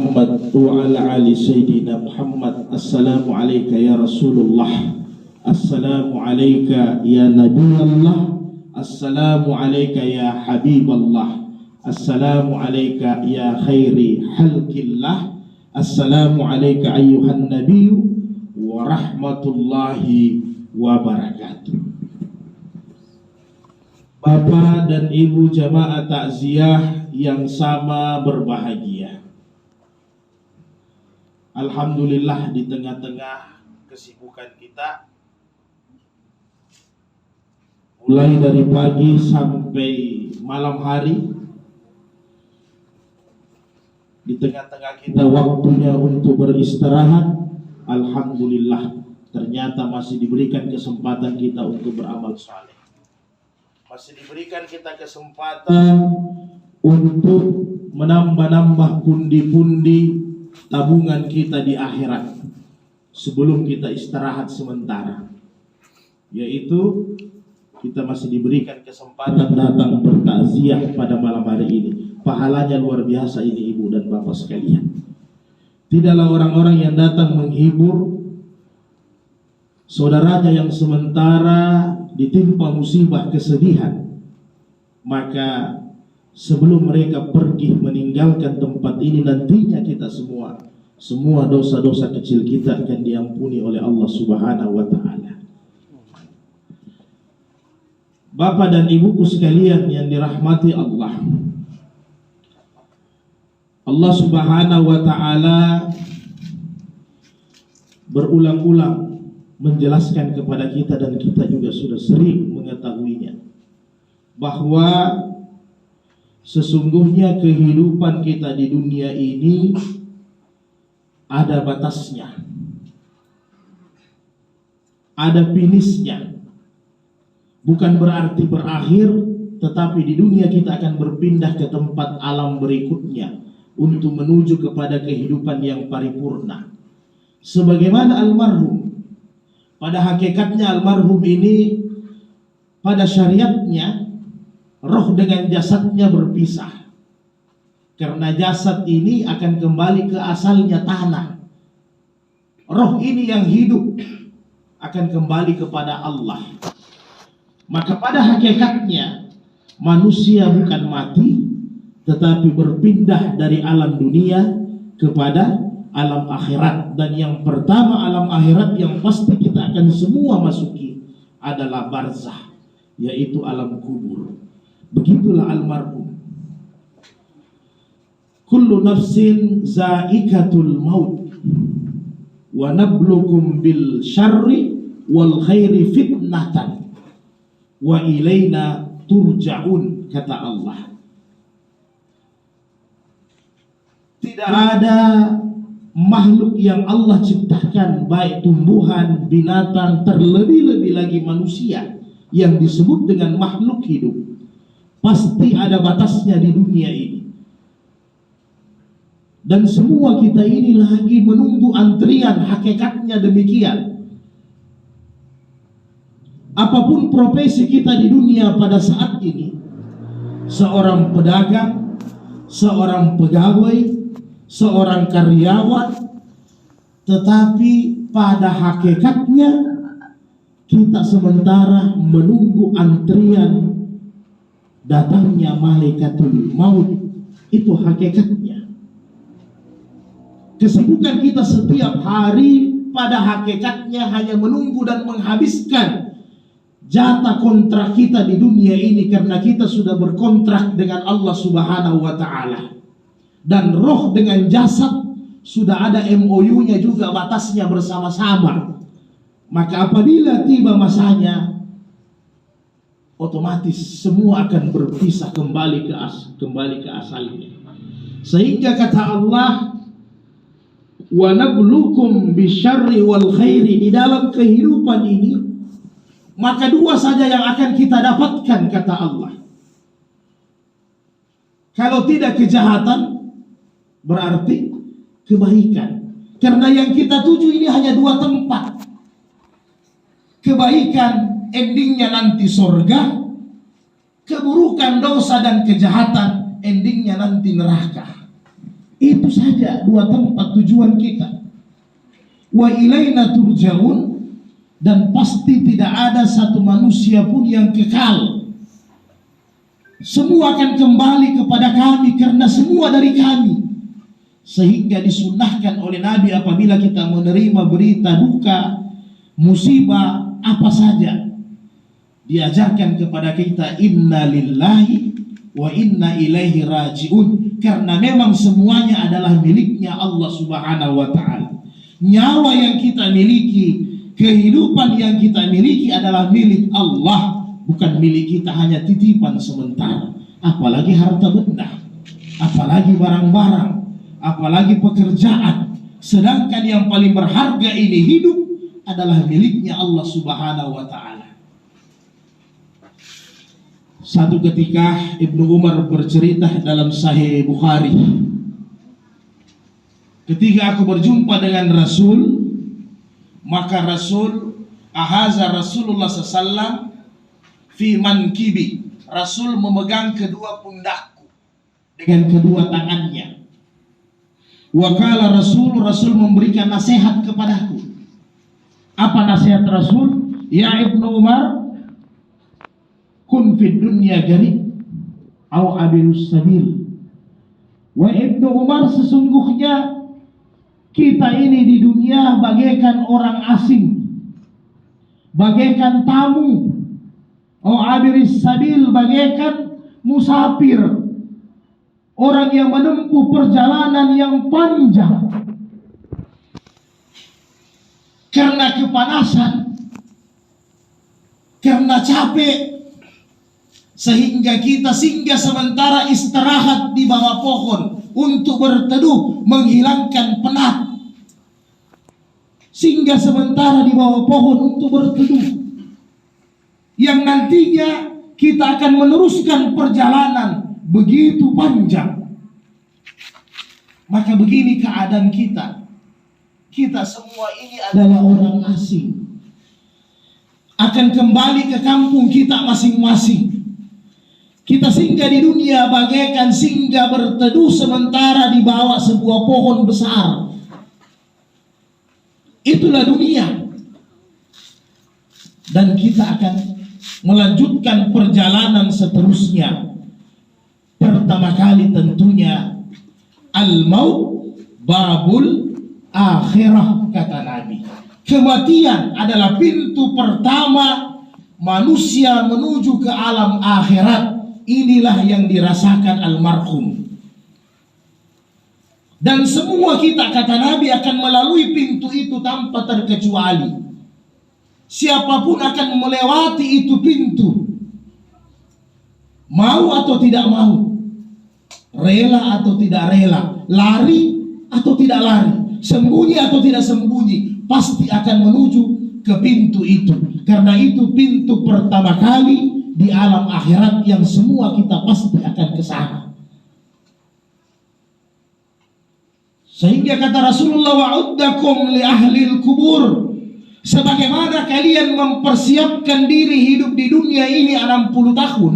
Muhammad wa ala ali Sayyidina Muhammad. Assalamu alayka ya Rasulullah, assalamu alayka ya Nabiullah, assalamu alayka ya Habiballah, assalamu alayka ya khairi halqillah, assalamu alayka ayyuhan nabiyyu wa rahmatullahi wa barakatuh. Bapak dan Ibu jamaah takziah yang sama berbahagia, alhamdulillah di tengah-tengah kesibukan kita, mulai dari pagi sampai malam hari, di tengah-tengah kita waktunya untuk beristirahat, alhamdulillah ternyata masih diberikan kesempatan kita untuk beramal saleh. Masih diberikan kita kesempatan untuk menambah-nambah pundi-pundi tabungan kita di akhirat sebelum kita istirahat sementara, yaitu kita masih diberikan kesempatan datang bertakziah pada malam hari ini. Pahalanya luar biasa ini ibu dan bapak sekalian. Tidaklah orang-orang yang datang menghibur saudaranya yang sementara ditimpa musibah kesedihan, maka sebelum mereka pergi meninggalkan tempat ini, nantinya kita semua dosa-dosa kecil kita akan diampuni oleh Allah Subhanahu wa ta'ala. Bapak dan ibuku sekalian yang dirahmati Allah, Allah Subhanahu wa ta'ala berulang-ulang menjelaskan kepada kita, dan kita juga sudah sering mengetahuinya, bahwa sesungguhnya kehidupan kita di dunia ini ada batasnya, ada finishnya. Bukan berarti berakhir, tetapi di dunia kita akan berpindah ke tempat alam berikutnya untuk menuju kepada kehidupan yang paripurna. Sebagaimana almarhum, pada hakikatnya almarhum ini pada syariatnya roh dengan jasadnya berpisah, karena jasad ini akan kembali ke asalnya tanah. Roh ini yang hidup akan kembali kepada Allah. Maka pada hakikatnya manusia bukan mati, tetapi berpindah dari alam dunia kepada alam akhirat. Dan yang pertama alam akhirat yang pasti kita akan semua masuki adalah barzah, yaitu alam kubur. Begitulah almarhum. Kullu nafsin zaikatul maut wa nablukum bil syarri wal khairi fitnatan wa ilaina turja'un, kata Allah. Tidak ada makhluk yang Allah ciptakan, baik tumbuhan, binatang, terlebih-lebih lagi manusia yang disebut dengan makhluk hidup, pasti ada batasnya di dunia ini. Dan semua kita ini lagi menunggu antrian, hakikatnya demikian. Apapun profesi kita di dunia pada saat ini, seorang pedagang, seorang pegawai, seorang karyawan, tetapi pada hakikatnya kita sementara menunggu antrian datangnya malaikatul maut. Itu hakikatnya. Kesibukan kita setiap hari pada hakikatnya hanya menunggu dan menghabiskan jatah kontrak kita di dunia ini, karena kita sudah berkontrak dengan Allah Subhanahu wa ta'ala. Dan roh dengan jasad sudah ada MOU-nya juga, batasnya bersama-sama. Maka apabila tiba masanya, otomatis semua akan berpisah kembali ke asalnya. Sehingga kata Allah, wa nablukum bisyarri wal khairi, di dalam kehidupan ini maka dua saja yang akan kita dapatkan, kata Allah. Kalau tidak kejahatan, berarti kebaikan. Karena yang kita tuju ini hanya dua tempat. Kebaikan endingnya nanti surga, keburukan, dosa dan kejahatan endingnya nanti neraka. Itu saja dua tempat tujuan kita. Wa ilaina turja'un, dan pasti tidak ada satu manusia pun yang kekal. Semua akan kembali kepada kami karena semua dari kami. Sehingga disunnahkan oleh Nabi apabila kita menerima berita duka, musibah apa saja, diajarkan kepada kita inna lillahi wa inna ilaihi raji'un, karena memang semuanya adalah miliknya Allah Subhanahu wa ta'ala. Nyawa yang kita miliki, kehidupan yang kita miliki adalah milik Allah, bukan milik kita, hanya titipan sementara. Apalagi harta benda, apalagi barang-barang, apalagi pekerjaan. Sedangkan yang paling berharga ini hidup adalah miliknya Allah Subhanahu wa ta'ala. Satu ketika Ibnu Umar bercerita dalam Sahih Bukhari, ketika aku berjumpa dengan Rasul, maka Rasulullah SAW fi mankibi, Rasul memegang kedua pundakku dengan kedua tangannya. Wakala Rasul memberikan nasihat kepadaku. Apa nasihat Rasul? Ya Ibnu Umar, kun fid dunya garib au abilus sabil. Wa Ibnu Umar, sesungguhnya kita ini di dunia bagaikan orang asing, bagaikan tamu. Au abilus sabil, bagaikan musafir, orang yang menempuh perjalanan yang panjang karena kepanasan, karena capek, sehingga kita singgah sementara istirahat di bawah pohon untuk berteduh menghilangkan penat. Singgah sementara di bawah pohon untuk berteduh, yang nantinya kita akan meneruskan perjalanan begitu panjang. Maka begini keadaan kita. Kita semua ini adalah orang asing, akan kembali ke kampung kita masing-masing. Kita singgah di dunia bagaikan singgah berteduh sementara di bawah sebuah pohon besar. Itulah dunia. Dan kita akan melanjutkan perjalanan seterusnya. Pertama kali tentunya al-maut babul akhirah, kata Nabi. Kematian adalah pintu pertama manusia menuju ke alam akhirat. Inilah yang dirasakan almarhum. Dan semua kita, kata Nabi, akan melalui pintu itu tanpa terkecuali. Siapapun akan melewati itu pintu, mau atau tidak mau, rela atau tidak rela, lari atau tidak lari, sembunyi atau tidak sembunyi, pasti akan menuju ke pintu itu. Karena itu pintu pertama kali di alam akhirat yang semua kita pasti akan ke sana. Sehingga kata Rasulullah, wa'uddakum li ahlil kubur, sebagaimana kalian mempersiapkan diri hidup di dunia ini 60 tahun,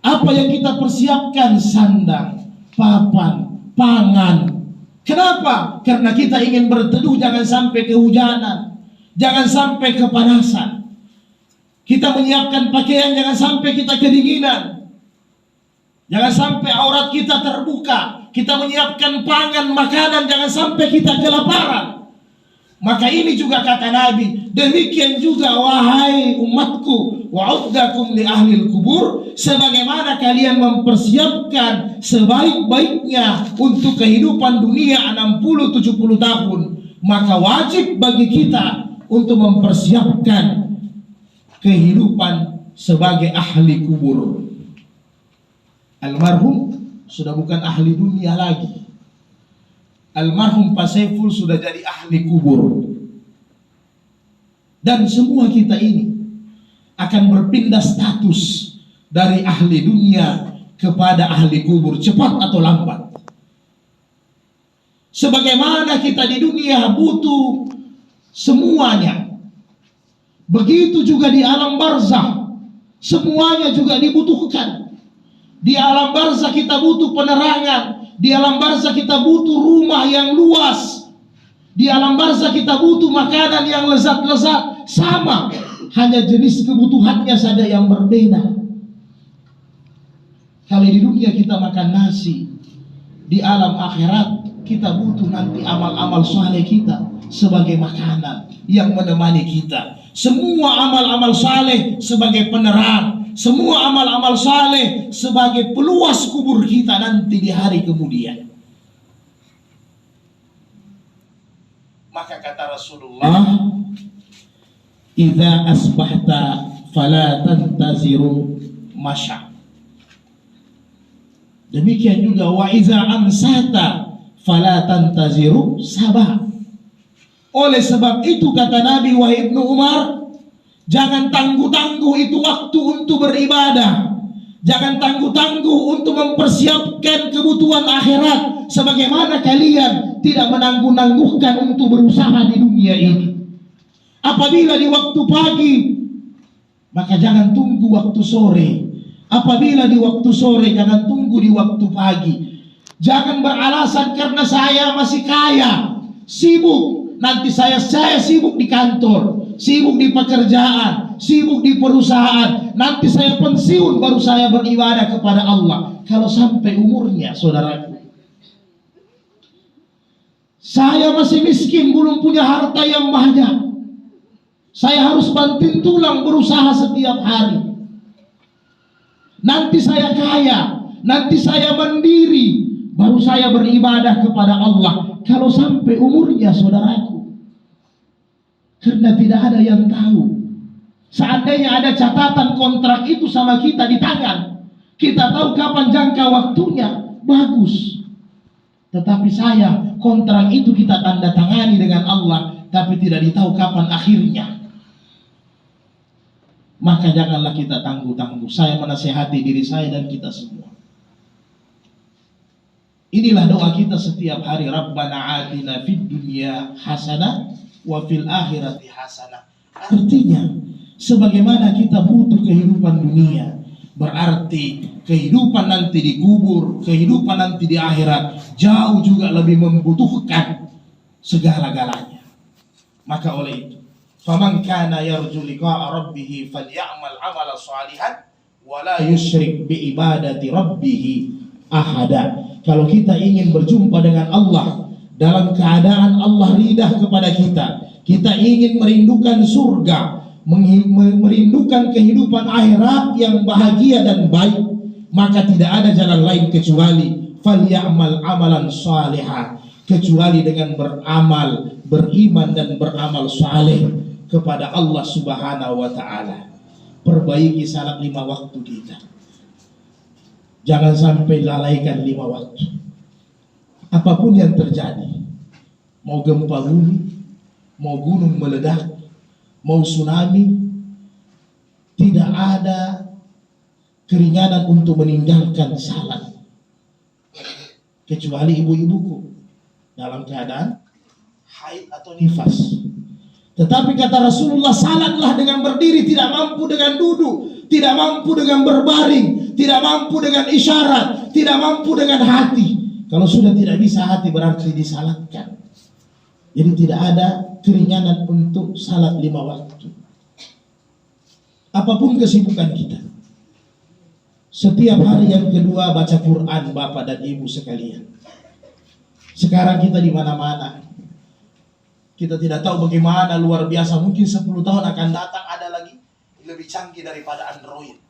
apa yang kita persiapkan? Sandang, papan, pangan. Kenapa? Karena kita ingin berteduh, jangan sampai kehujanan, jangan sampai kepanasan. Kita menyiapkan pakaian, jangan sampai kita kedinginan, jangan sampai aurat kita terbuka. Kita menyiapkan pangan, makanan, jangan sampai kita kelaparan. Maka ini juga kata Nabi, demikian juga wahai umatku, wa'uddakum li ahlil kubur, sebagaimana kalian mempersiapkan sebaik-baiknya untuk kehidupan dunia 60-70 tahun, maka wajib bagi kita untuk mempersiapkan kehidupan sebagai ahli kubur. Almarhum sudah bukan ahli dunia lagi. Almarhum Pak Saiful sudah jadi ahli kubur. Dan semua kita ini akan berpindah status dari ahli dunia kepada ahli kubur, cepat atau lambat. Sebagaimana kita di dunia butuh semuanya, begitu juga di alam barzakh semuanya juga dibutuhkan. Di alam barzah kita butuh penerangan. Di alam barzah kita butuh rumah yang luas. Di alam barzah kita butuh makanan yang lezat-lezat. Sama, hanya jenis kebutuhannya saja yang berbeda. Kalau di dunia kita makan nasi, di alam akhirat kita butuh nanti amal-amal saleh kita sebagai makanan yang menemani kita. Semua amal-amal saleh sebagai penerang, semua amal-amal saleh sebagai peluas kubur kita nanti di hari kemudian. Maka kata Rasulullah, "Idza asbahta fala tantaziru masya." Demikian juga wa idza amsata fala tantaziru sabah. Oleh sebab itu kata Nabi, wahai Ibnu Umar, jangan tangguh-tangguh itu waktu untuk beribadah. Jangan tangguh-tangguh untuk mempersiapkan kebutuhan akhirat, sebagaimana kalian tidak menangguh-nangguhkan untuk berusaha di dunia ini. Apabila di waktu pagi, maka jangan tunggu waktu sore. Apabila di waktu sore, jangan tunggu di waktu pagi. Jangan beralasan karena saya masih kaya, sibuk. Nanti saya sibuk di kantor, sibuk di pekerjaan, sibuk di perusahaan. Nanti saya pensiun baru saya beribadah kepada Allah. Kalau sampai umurnya, saudaraku, saya masih miskin, belum punya harta yang banyak, saya harus banting tulang berusaha setiap hari. Nanti saya kaya, nanti saya mandiri, baru saya beribadah kepada Allah. Kalau sampai umurnya, saudaraku, karena tidak ada yang tahu. Seandainya ada catatan kontrak itu sama kita di tangan, kita tahu kapan jangka waktunya, bagus. Tetapi saya, kontrak itu kita tanda tangani dengan Allah, tapi tidak ditahu kapan akhirnya. Maka janganlah kita tangguh-tangguh. Saya menasihati diri saya dan kita semua. Inilah doa kita setiap hari. Rabbana atina fid dunya hasanah wa fil akhirati hasanah. Artinya, sebagaimana kita butuh kehidupan dunia, berarti kehidupan nanti di kubur, kehidupan nanti di akhirat jauh juga lebih membutuhkan segala-galanya. Maka oleh itu, faman kana yarju liqa'a rabbih falyamal 'amalan shalihan wa la yusyrik bi ibadati rabbih ahada. Kalau kita ingin berjumpa dengan Allah dalam keadaan Allah ridha kepada kita, kita ingin merindukan surga, merindukan kehidupan akhirat yang bahagia dan baik, maka tidak ada jalan lain kecuali falyamal 'amalan shalihan, kecuali dengan beramal, beriman dan beramal saleh kepada Allah Subhanahu wa ta'ala. Perbaiki salat 5 waktu kita. Jangan sampai lalaikan 5 waktu. Apapun yang terjadi, mau gempa bumi, mau gunung meledak, mau tsunami, tidak ada keringanan untuk meninggalkan salat. Kecuali ibu-ibuku dalam keadaan haid atau nifas. Tetapi kata Rasulullah, salatlah dengan berdiri, tidak mampu dengan duduk, tidak mampu dengan berbaring, tidak mampu dengan isyarat, tidak mampu dengan hati. Kalau sudah tidak bisa hati, berarti disalatkan. Jadi tidak ada keringanan untuk salat 5 waktu. Apapun kesibukan kita, setiap hari yang kedua baca Quran, Bapak dan Ibu sekalian. Sekarang kita di mana-mana, kita tidak tahu bagaimana, luar biasa. Mungkin 10 tahun akan datang ada lagi lebih canggih daripada Android.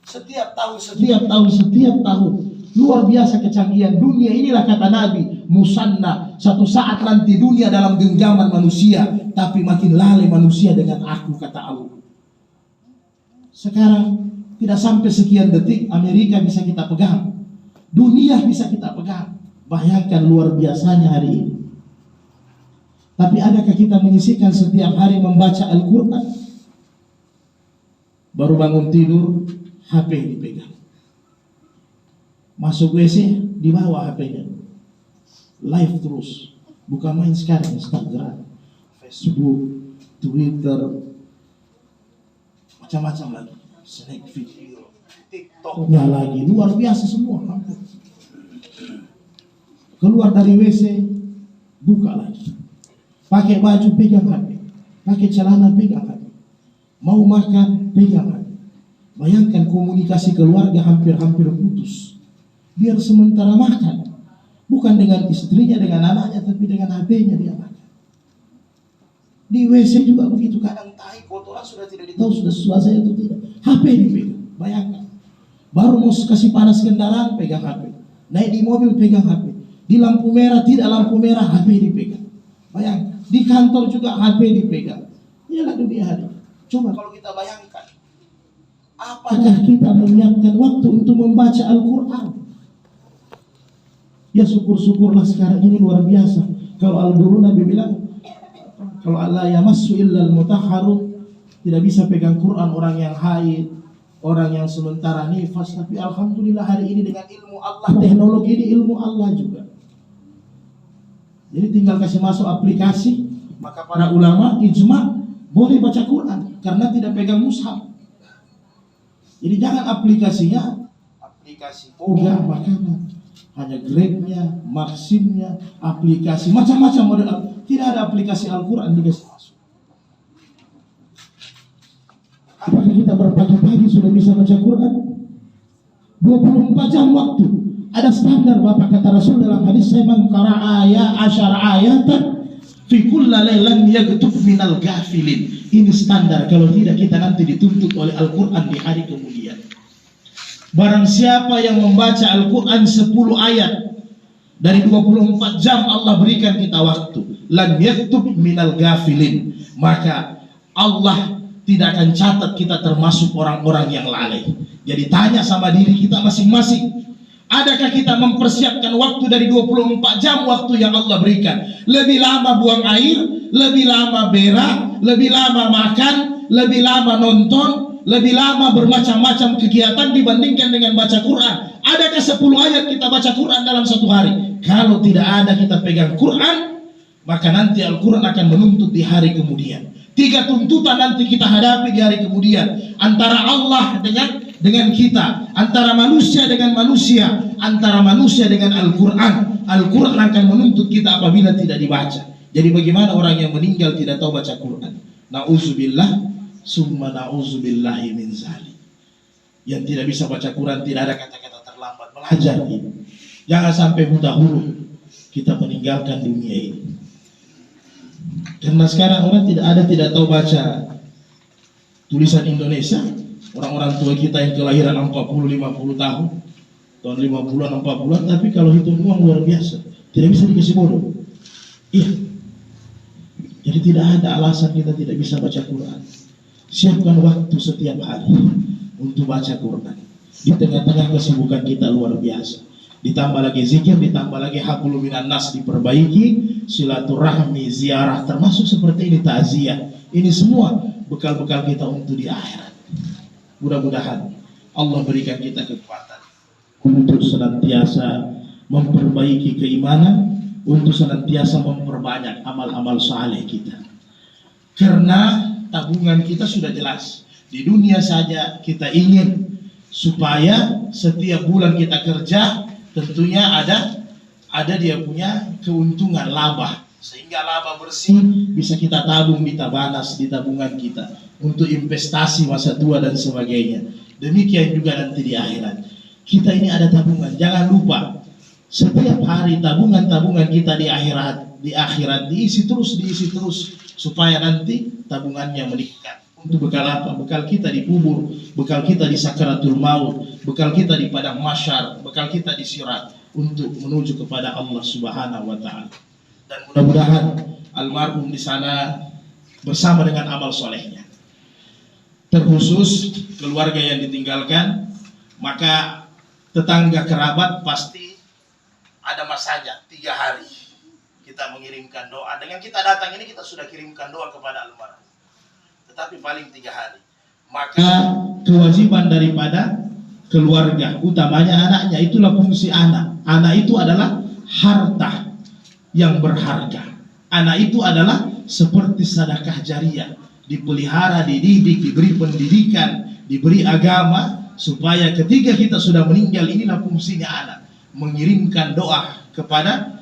Setiap tahun luar biasa kecanggihan dunia. Inilah kata Nabi, musanna, satu saat nanti dunia dalam genggaman manusia, tapi makin lalai manusia dengan aku, kata Allah. Sekarang tidak sampai sekian detik Amerika bisa kita pegang, dunia bisa kita pegang. Bayangkan luar biasanya hari ini. Tapi adakah kita menyisihkan setiap hari membaca Al-Quran? Baru bangun tidur, HP dipegang. Masuk WC, dibawa HP-nya. Live terus. Bukan main sekarang, Instagram, Facebook, Twitter, macam-macam lagi. Snack video. TikToknya lagi luar biasa semua. Keluar dari WC, buka lagi. Pakai baju, pegang HP. Pakai celana, pegang HP. Mau makan, pegang HP. Bayangkan komunikasi keluarga hampir-hampir putus. Biar sementara makan. Bukan dengan istrinya, dengan anaknya, tapi dengan HP-nya dia makan. Di WC juga begitu, kadang tai kotoran sudah tidak ditahu sudah selesai atau tidak. HP dipegang, bayangkan. Baru mau kasih panas kendaraan, pegang HP. Naik di mobil, pegang HP. Di lampu merah, tidak lampu merah, HP dipegang. Bayangkan. Di kantor juga HP dipegang. Inilah dunia hari. Coba kalau kita bayangkan, apakah kita menyiapkan waktu untuk membaca Al-Quran? Ya syukur-syukurlah sekarang ini luar biasa. Kalau dulu Nabi bilang, kalau Allah yamassu illal mutahharun, tidak bisa pegang Quran orang yang haid, orang yang sementara nifas. Tapi alhamdulillah hari ini dengan ilmu Allah, teknologi ini ilmu Allah juga. Jadi tinggal kasih masuk aplikasi, maka para ulama ijma boleh baca Quran karena tidak pegang mushaf. Jadi jangan aplikasinya aplikasi program makanan, hanya grade-nya, maksimnya, aplikasi macam-macam model. Tidak ada aplikasi Al-Quran dikasih masuk. Apakah kita berpagi-pagi sudah bisa baca Quran? 24 jam waktu. Ada standar Bapak kata Rasul dalam hadis, saya mengqara ayatan fi kulli lailan yaktub minal ghafilin. Ini standar, kalau tidak kita nanti dituntut oleh Al-Quran di hari kemudian. Barang siapa yang membaca Al-Quran 10 ayat dari 24 jam Allah berikan kita waktu, lan yaktub minal ghafilin, maka Allah tidak akan catat kita termasuk orang-orang yang lalai. Jadi tanya sama diri kita masing-masing, adakah kita mempersiapkan waktu dari 24 jam waktu yang Allah berikan? Lebih lama buang air, lebih lama berak, lebih lama makan, lebih lama nonton, lebih lama bermacam-macam kegiatan dibandingkan dengan baca Quran. Adakah 10 ayat kita baca Quran dalam satu hari? Kalau tidak ada kita pegang Quran, maka nanti Al-Quran akan menuntut di hari kemudian. 3 tuntutan nanti kita hadapi di hari kemudian. Antara Allah dengan kita, antara manusia dengan manusia, antara manusia dengan Al-Quran. Al-Quran akan menuntut kita apabila tidak dibaca. Jadi bagaimana orang yang meninggal tidak tahu baca Quran? Na'udzubillah, summa na'udzubillahi min zalik. Yang tidak bisa baca Quran, tidak ada kata-kata terlambat. Belajar ini. Jangan sampai buta huruf kita meninggalkan dunia ini. Karena sekarang orang tidak tahu baca tulisan Indonesia. Orang-orang tua kita yang kelahiran 40-50 tahun, tahun 50-an 40-an, tapi kalau hitung uang luar biasa, tidak bisa dikasih bodoh. Iya. Jadi tidak ada alasan kita tidak bisa baca Quran. Siapkan waktu setiap hari untuk baca Quran. Di tengah-tengah kesibukan kita luar biasa. Ditambah lagi zikir, ditambah lagi hablum minan nas diperbaiki, silaturahmi, ziarah, termasuk seperti ini takziah. Ini semua bekal-bekal kita untuk di akhirat. Mudah-mudahan Allah berikan kita kekuatan untuk senantiasa memperbaiki keimanan, untuk senantiasa memperbanyak amal-amal saleh kita. Karena tabungan kita sudah jelas. Di dunia saja kita ingin supaya setiap bulan kita kerja tentunya ada dia punya keuntungan laba, sehingga laba bersih bisa kita tabung di Tabanas, di tabungan kita untuk investasi masa tua dan sebagainya. Demikian juga nanti di akhirat kita ini ada tabungan. Jangan lupa setiap hari tabungan kita di akhirat diisi terus supaya nanti tabungannya meningkat. Untuk bekal apa? Bekal kita di kubur, bekal kita di sakaratul maut, bekal kita di padang mahsyar, bekal kita di sirat untuk menuju kepada Allah Subhanahu wa taala. Dan mudah-mudahan almarhum di sana bersama dengan amal solehnya. Terkhusus keluarga yang ditinggalkan, maka tetangga kerabat pasti ada masanya 3 hari. Kita mengirimkan doa. Dengan kita datang ini kita sudah kirimkan doa kepada almarhum. Tetapi paling 3 hari. Maka kewajiban daripada keluarga, utamanya anaknya, itulah fungsi anak. Anak itu adalah harta yang berharga. Anak itu adalah seperti sedekah jariah, dipelihara, dididik, diberi pendidikan, diberi agama, supaya ketika kita sudah meninggal, inilah fungsinya anak, mengirimkan doa kepada